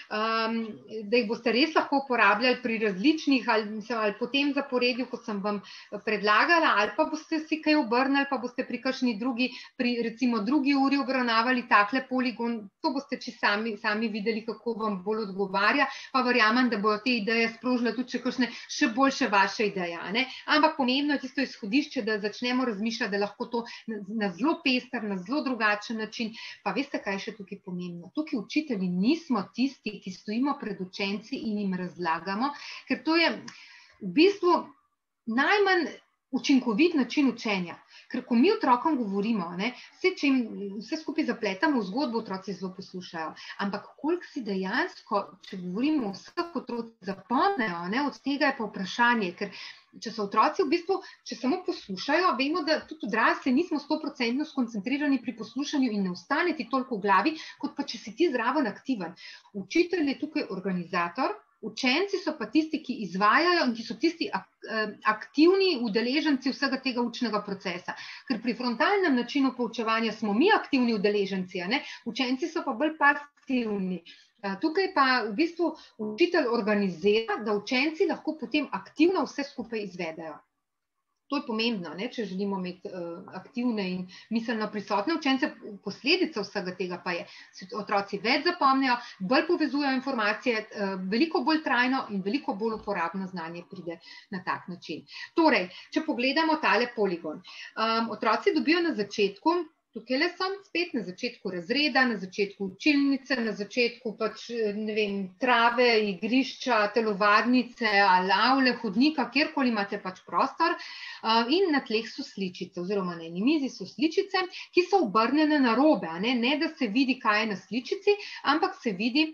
da jih boste res lahko uporabljali pri različnih ali potem zaporedju, kot sem vam predlagala, ali pa boste si kaj obrnili, pa boste pri kakšni drugi, pri recimo drugi uri obravnavali takle poligon. To boste sami videli, kako vam bolj odgovarja, pa verjamem, da bojo te ideje sprožile tudi še boljše vaše ideje. Ampak pomembno je tisto izhodišče, da začnemo razmišljati, da lahko to na zelo pester, na zelo drugačen način. Pa veste, kaj je še tukaj pomembno? Tukaj učitelji nismo tisti, ki stojimo pred učenci in jim razlagamo, ker to je v bistvu najmanj učinkovit način učenja. Ker ko mi otrokom govorimo, če jim vse skupaj zapletamo v zgodbo, otroci zelo poslušajo. Ampak koliko si dejansko, če govorimo o vseh otroci zapomnejo, od tega je pa vprašanje, ker če so otroci v bistvu, če samo poslušajo, vemo, da tudi odrasli nismo 100% skoncentrirani pri poslušanju in ne ostane ti toliko v glavi, kot pa če si ti zraven aktiven. Učitelj je tukaj organizator, učenci so pa tisti, ki izvajajo in ki so tisti aktivni udeleženci vsega tega učnega procesa. Ker pri frontalnem načinu poučevanja smo mi aktivni udeleženci, učenci so pa bolj pasivni. Tukaj pa v bistvu učitelj organizira, da učenci lahko potem aktivno vse skupaj izvedejo. To je pomembno, če želimo imeti aktivne in miselno prisotne učence. Posledica vsega tega pa je, da otroci več zapomnijo, bolj povezujejo informacije, veliko bolj trajno in veliko bolj uporabno znanje pride na tak način. Torej, če pogledamo tale poligon. Otroci dobijo na začetku, tukaj le sem spet na začetku razreda, na začetku učilnice, na začetku trave, igrišča, telovadnice, avle, hodnika, kjerkoli imate prostor, in na tleh so sličice, oziroma na eni mizi so sličice, ki so obrnjene narobe, ne da se vidi, kaj je na sličici, ampak se vidi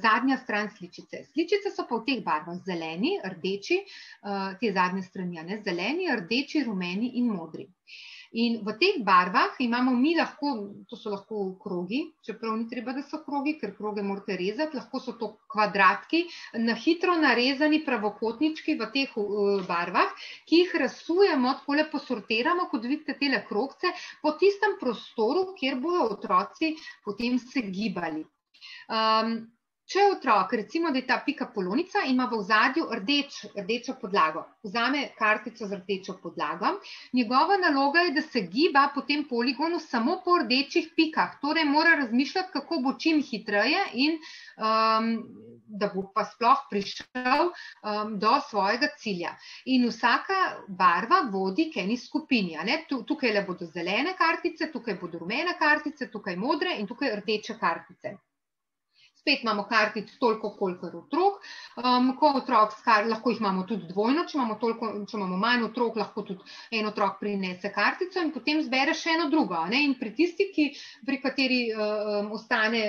zadnja stran sličice. Sličice so pa v teh barvah zeleni, rdeči, te zadnje strani, zeleni, rdeči, rumeni in modri. In v teh barvah imamo mi lahko, to so lahko krogi, čeprav ni treba, da so krogi, ker kroge morate rezati, lahko so to kvadratki, na hitro narezani pravokotnički v teh barvah, ki jih razsujemo, takole posortiramo, kot vidite tele krogce, po tistem prostoru, kjer bojo otroci potem se gibali. Če otrok, recimo, da je ta pika polonica, ima v ozadju rdečo podlago, vzame kartico z rdečo podlago, njegova naloga je, da se giba po tem poligonu samo po rdečih pikah, torej mora razmišljati, kako bo čim hitreje in da bo pa sploh prišel do svojega cilja. In vsaka barva vodi k eni skupini. Tukaj le bodo zelene kartice, tukaj bodo rumene kartice, tukaj modre in tukaj rdeče kartice. spet imamo kartic toliko, kolikor otrok, ko otrok, lahko jih imamo tudi dvojno, če imamo manj otrok, lahko tudi en otrok prinese kartico in potem zbere še eno drugo. In pri tisti, pri kateri ostane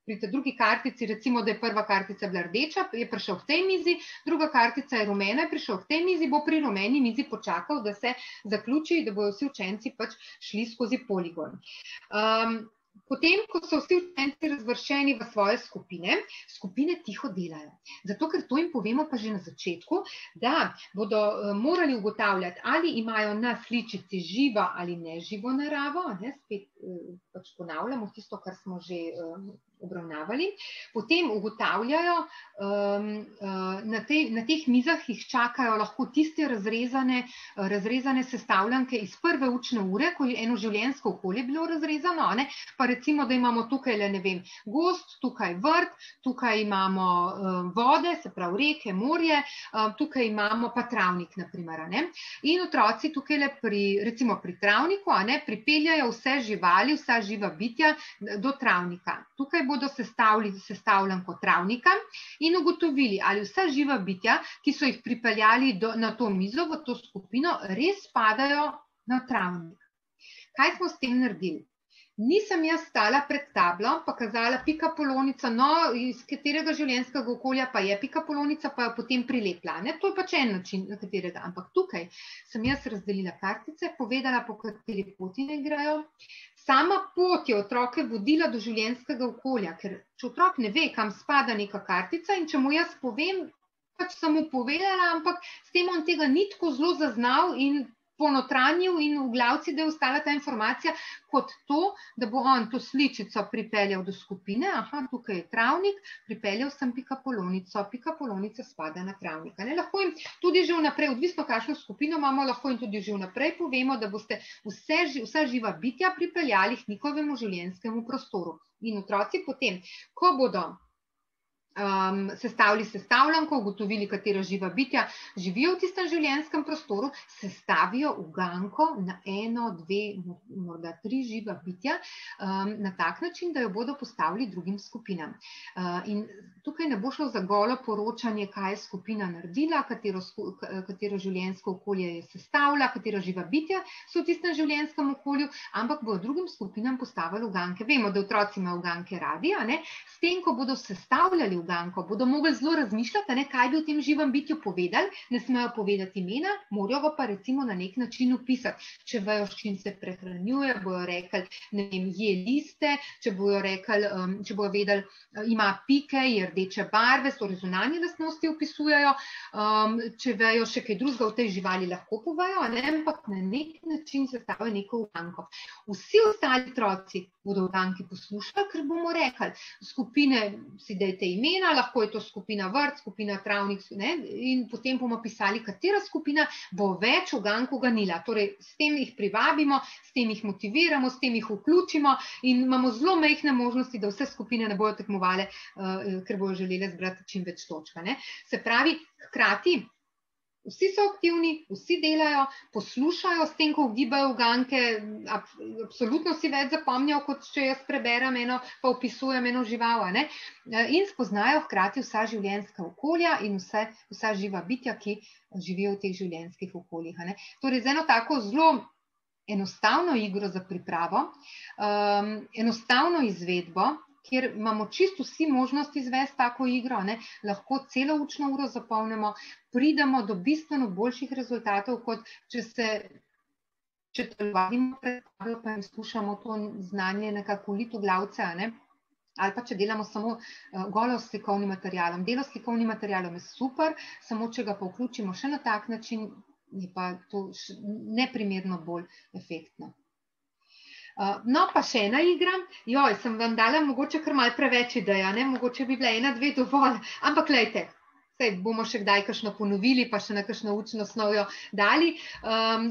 pri tej drugi kartici, recimo, da je prva kartica bila rdeča, je prišel k tej mizi, druga kartica je rumena, je prišel k tej mizi, bo pri rumeni mizi počakal, da se zaključi, da bodo vsi učenci pač šli skozi poligon. Potem, ko so vsi učenci razvrščeni v svoje skupine tiho delajo. Zato, ker to jim povemo pa že na začetku, da bodo morali ugotavljati, ali imajo na sličici živo ali neživo naravo, spet pač ponavljamo tisto, kar smo že obravnavali. Potem ugotavljajo, na teh mizah jih čakajo lahko tiste razrezane sestavljanke iz prve učne ure, ko je eno življenjsko okolje bilo razrezano, pa recimo, da imamo tukaj, ne vem, gozd, tukaj vrt, tukaj imamo vode, se pravi reke, morje, tukaj imamo pa travnik, naprimer. In otroci tukaj recimo pri travniku pripeljajo vse živali, vsa živa bitja do travnika. Tukaj bodo sestavili sestavljanko travnika in ugotovili, ali vsa živa bitja, ki so jih pripeljali na to mizo, v to skupino, res spadajo na travnik. Kaj smo s tem naredili? Nisem jaz stala pred tablom, pa kazala pikapolonica, iz katerega življenjskega okolja pa je pikapolonica, pa jo potem prilepla. To je pač en način, na katerega. Ampak tukaj sem jaz razdelila kartice, povedala, po kateri poti ne grejo. Sama pot je otroke vodila do življenjskega okolja, ker če otrok ne ve, kam spada neka kartica in če mu jaz povem, pač sem mu povedala, ampak s tem on tega ni tako zelo zaznal in ponotranjil in v glavci, da je ostala ta informacija, kot to, da bo on to sličico pripeljal do skupine, tukaj je travnik, pripeljal sem pikapolonico, pikapolonica spada na travnik. Lahko jim tudi že vnaprej, odvisno kakšno skupino imamo, lahko jim tudi že vnaprej povemo, da boste vsa živa bitja pripeljali k njihovemu življenjskemu prostoru. In otroci potem, ko bodo sestavili sestavljanko, ugotovili, katera živa bitja živijo v tistem življenjskem prostoru, sestavijo uganko na 1, 2, morda 3 živa bitja na tak način, da jo bodo postavili drugim skupinam. In tukaj ne bo šlo za golo poročanje, kaj je skupina naredila, katero življenjsko okolje je sestavila, katera živa bitja so v tistem življenjskem okolju, ampak bodo drugim skupinam postavili uganke. Vemo, da otroci imajo uganke radi, s tem, ko bodo sestavljali uganko, bodo mogli zelo razmišljati, kaj bi v tem živem bitju povedali, ne smejo povedati imena, morajo pa recimo na nek način opisati. Če vejo, s čim se prehranjuje, bojo rekli, ne vem, je liste, če bojo vedeli, ima pike, je rdeče barve, so zunanje lastnosti opisujejo, če vejo še kaj drugega v tej živali, lahko povejo, ampak na nek način sestavijo neko uganko. Vsi ostali otroci bodo uganki poslušali, ker bomo rekli, skupine si dajte imena, lahko je to skupina vrt, skupina travnik, in potem bomo pisali, katera skupina bo več ugank uganila. Torej, s tem jih privabimo, s tem jih motiviramo, s tem jih vključimo in imamo zelo majhne možnosti, da vse skupine ne bojo tekmovale, ker bojo želele zbrati čim več točk. Se pravi, hkrati, vsi so aktivni, vsi delajo, poslušajo, s tem, ko ugibajo uganke, absolutno si več zapomnijo, kot če jaz preberem eno, pa opisujem eno žival, in spoznajo hkrati vsa življenjska okolja in vsa živa bitja, ki živijo v teh življenjskih okoljih. Torej, z eno tako zelo enostavno igro za pripravo, enostavno izvedbo, kjer imamo čisto vsi možnosti izvesti tako igro, lahko celo učno uro zapolnimo, pridemo do bistveno boljših rezultatov, kot če telovadimo pred tablo, pa jim skušamo to znanje nekako uliti v glavce, ali pa če delamo samo golo s slikovnim materialom. Delo s slikovnim materialom je super, samo če ga pa vključimo še na tak način, je pa to neprimerno bolj efektno. No, pa še ena igra. Sem vam dala mogoče kar malo preveč ideja, mogoče bi bila 1, 2 dovolj, ampak glejte, Saj bomo še kdaj kakšno ponovili, pa še na kakšno učno snov jo dali.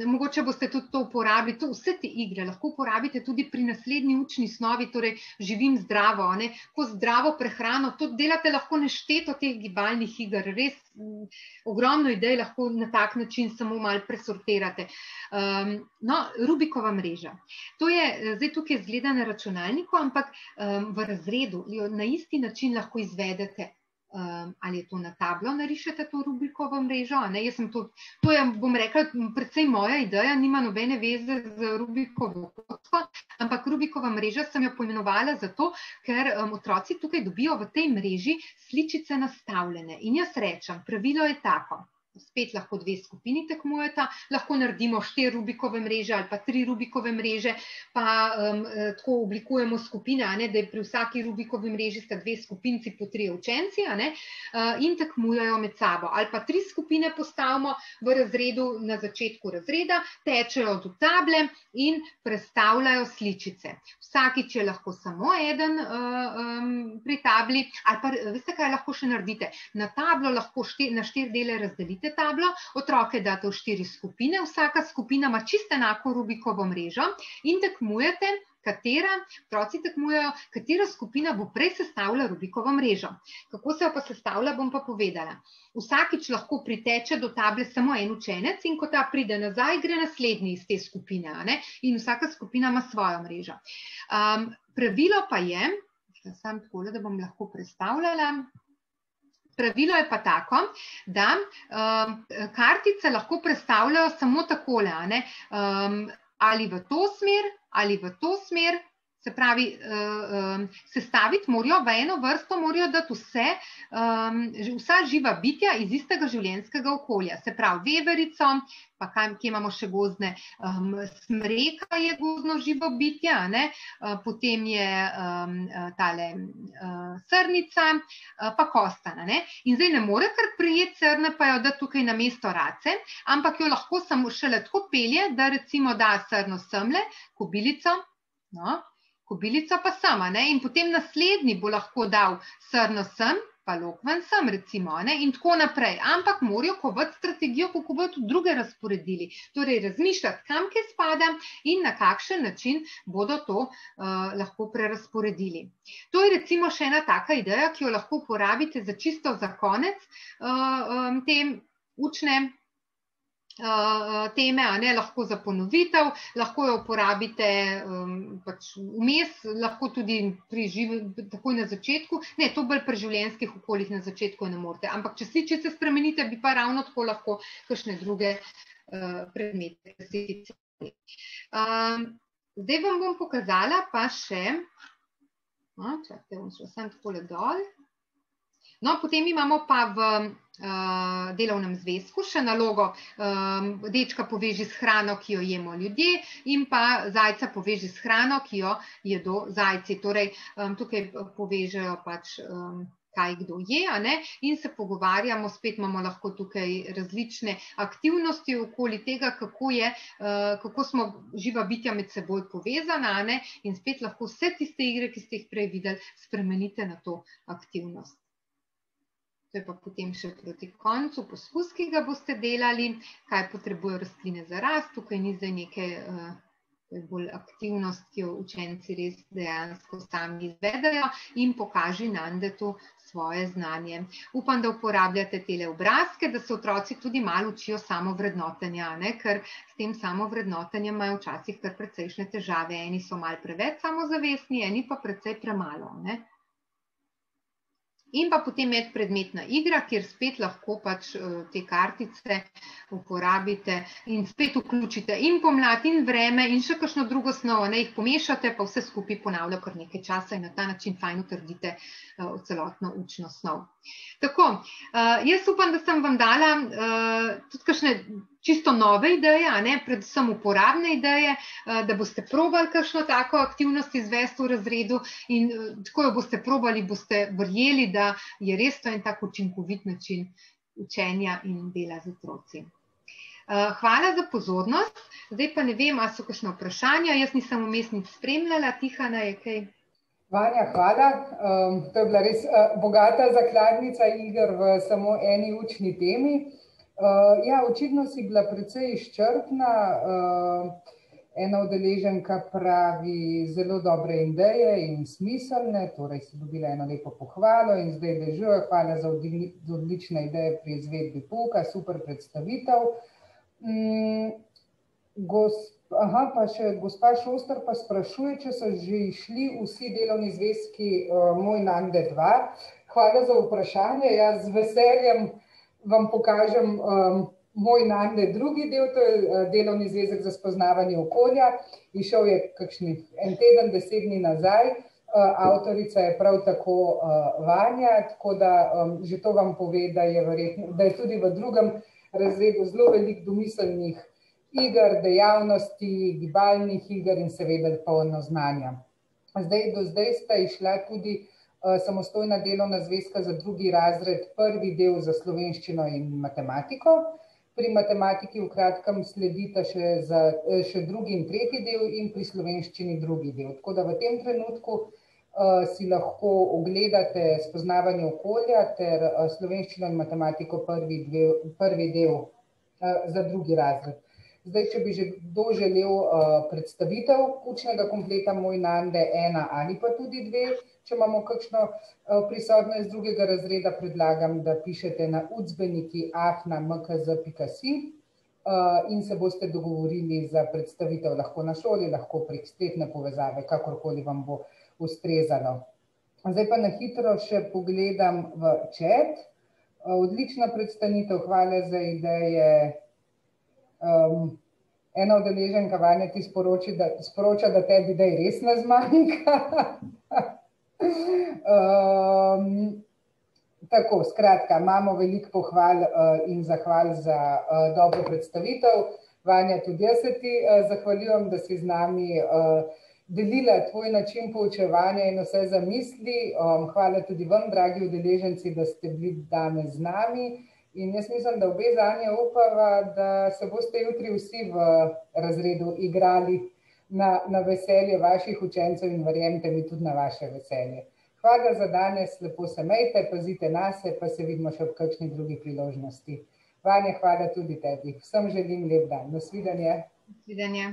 Mogoče boste tudi to uporabili, vse te igre lahko uporabite tudi pri naslednji učni snovi, torej živim zdravo, ko zdravo prehrano, to delate lahko nešteto teh gibalnih iger, res ogromno idej lahko na tak način samo malo presortirate. No, Rubikova mreža. To je, zdaj tukaj izgleda na računalniku, ampak v razredu jo na isti način lahko izvedete. Ali je to na tablo, narišete to Rubikovo mrežo. Jaz sem to je, bom rekla, predvsej moja ideja, nima nobene veze z Rubikovo kocko, ampak Rubikova mreža sem jo poimenovala zato, ker otroci tukaj dobijo v tej mreži sličice nastavljene. In jaz rečem, pravilo je tako. Spet lahko 2 skupini tekmujeta, lahko naredimo 4 Rubikove mreže ali pa 3 Rubikove mreže, pa tako oblikujemo skupine, da je pri vsaki Rubikovi mreži sta 2 skupinci po 3 učenci, in tekmujejo med sabo. Ali pa 3 skupine postavimo v razredu na začetku razreda, tečejo do table in prestavljajo sličice. Vsakič je lahko samo eden pri tabli, ali pa veste, kaj lahko še naredite? Na tablo lahko na 4 dele razdelite tablo, otroke date v 4 skupine, vsaka skupina ima čisto enako Rubikovo mrežo in tekmujete, otroci tekmujejo, katera skupina bo prej sestavila Rubikovo mrežo. Kako se jo pa sestavlja, bom pa povedala. Vsakič lahko priteče do table samo en učenec in ko ta pride nazaj, gre naslednji iz te skupine, in vsaka skupina ima svojo mrežo. Pravilo pa je, samo takole, da bom lahko predstavljala, pravilo je pa tako, da kartice lahko predstavljajo samo takole, ali v to smer, ali v to smer, se pravi, sestaviti morajo, v eno vrsto morajo dati vsa živa bitja iz istega življenjskega okolja, se pravi veverico, pa kje imamo še gozdne, smreka je gozdno živo bitje, potem je tale srnica, pa kostan. In zdaj ne more kar prijeti srne, pa jo da tukaj na mesto race, ampak jo lahko samo šele tako pelje, da recimo da srno semle, kobilico, kobilico pa sama, in potem naslednji bo lahko dal srno sem, pa lokvan sem, recimo, in tako naprej. Ampak morajo kovati strategijo, kako bodo tudi druge razporedili. Torej, razmišljati, kam kaj spada in na kakšen način bodo to lahko prerazporedili. To je recimo še ena taka ideja, ki jo lahko uporabite za čisto za konec te učne teme, lahko za ponovitev, lahko jo uporabite vmes, lahko tudi takoj na začetku, ne, to bolj pri življenjskih okoljih na začetku ne morete, ampak če sličice spremenite, bi pa ravno tako lahko kakšne druge predmete. Zdaj vam bom pokazala pa še, čakajte, bom šla sem takole dol. No, potem imamo pa v delovnem zvezku še nalogo dečka poveži s hrano, ki jo jemo ljudje, in pa zajca poveži s hrano, ki jo jedo zajci. Torej, tukaj povežejo pač kaj kdo je, in se pogovarjamo, spet imamo lahko tukaj različne aktivnosti okoli tega, kako smo živa bitja med seboj povezana, in spet lahko vse tiste igre, ki ste jih prej videli, spremenite na to aktivnost. To je pa potem še proti koncu poskus, ki ga boste delali, kaj potrebujejo rastline za rast, tukaj ni zdaj nekaj bolj aktivnost, ki jo učenci res dejansko sami izvedajo in pokaži Nandetu svoje znanje. Upam, da uporabljate tele obrazke, da se otroci tudi malo učijo samovrednotenja, ker s tem samovrednotenjem imajo včasih kar precejšnje težave. Eni so malo preveč samozavestni, eni pa precej premalo, In pa potem medpredmetna igra, kjer spet lahko pač te kartice uporabite in spet vključite in pomlad in vreme in še kakšno drugo snov, jih pomešate, pa vse skupaj ponavlja kar nekaj časa in na ta način fajn utrdite celotno učno snov. Tako, jaz upam, da sem vam dala tudi kakšne čisto nove ideje, predvsem uporabne ideje, da boste probali kakšno tako aktivnost izvesti v razredu in tako jo boste probali, boste verjeli, da je res to en tak učinkovit način učenja in dela z otroci. Hvala za pozornost. Zdaj pa ne vem, ali so kakšne vprašanja, jaz nisem vmes nič spremljala, Tihana je kaj? Vanja, hvala. To je bila res bogata zakladnica iger v samo eni učni temi. Ja, očitno si bila precej izčrpna. Ena udeleženka pravi zelo dobre ideje in smiselne, torej si dobila eno lepo pohvalo in zdaj dežuje. Hvala za odlične ideje pri izvedbi pouka, super predstavitev. Pa še gospa Šoster pa sprašuje, če so že išli vsi delovni zvezki Moj Nande 2. Hvala za vprašanje. Jaz z veseljem vam pokažem Moj Nande drugi del, to je delovni zvezek za spoznavanje okolja. Išel je en teden, 10 dni nazaj. Avtorica je prav tako Vanja, tako da že to vam pove, da je tudi v drugem razredu zelo veliko domiselnih iger, dejavnosti, gibalnih iger in seveda polno znanja. Do zdaj sta išla tudi samostojna delovna zvezka za drugi razred, prvi del za slovenščino in matematiko. Pri matematiki v kratkem sledita še drugi in tretji del in pri slovenščini drugi del. Tako da v tem trenutku si lahko ogledate spoznavanje okolja ter slovenščino in matematiko prvi del za drugi razred. Zdaj, če bi že kdo želel predstavitev učnega kompleta Moj Nande 1 ali pa tudi 2, če imamo kakšno prisotno iz drugega razreda, predlagam, da pišete na ucbeniki@mkz.si in se boste dogovorili za predstavitev lahko na šoli, lahko prek spletne povezave, kakorkoli vam bo ustrezalo. Zdaj pa na hitro še pogledam v chat. Odlična predstavitev, hvala za ideje. Ena udeleženka, Vanja, ti sporoča, da tebi idej res ne zmanjka. Tako, skratka, imamo veliko pohval in zahval za dobro predstavitev. Vanja, tudi jaz se ti zahvaljujem, da si z nami delila tvoj način poučevanja in vse zamisli. Hvala tudi vam, dragi udeleženci, da ste bili danes z nami. In jaz mislim, da obe Zanje upava, da se boste jutri vsi v razredu igrali na veselje vaših učencev in verjemite mi tudi na vaše veselje. Hvala za danes, lepo se imejte, pazite nase, pa se vidimo še ob kakšni drugi priložnosti. Vanja, hvala tudi tebi. Vsem želim lep dan. Nasvidenje. Nasvidenje.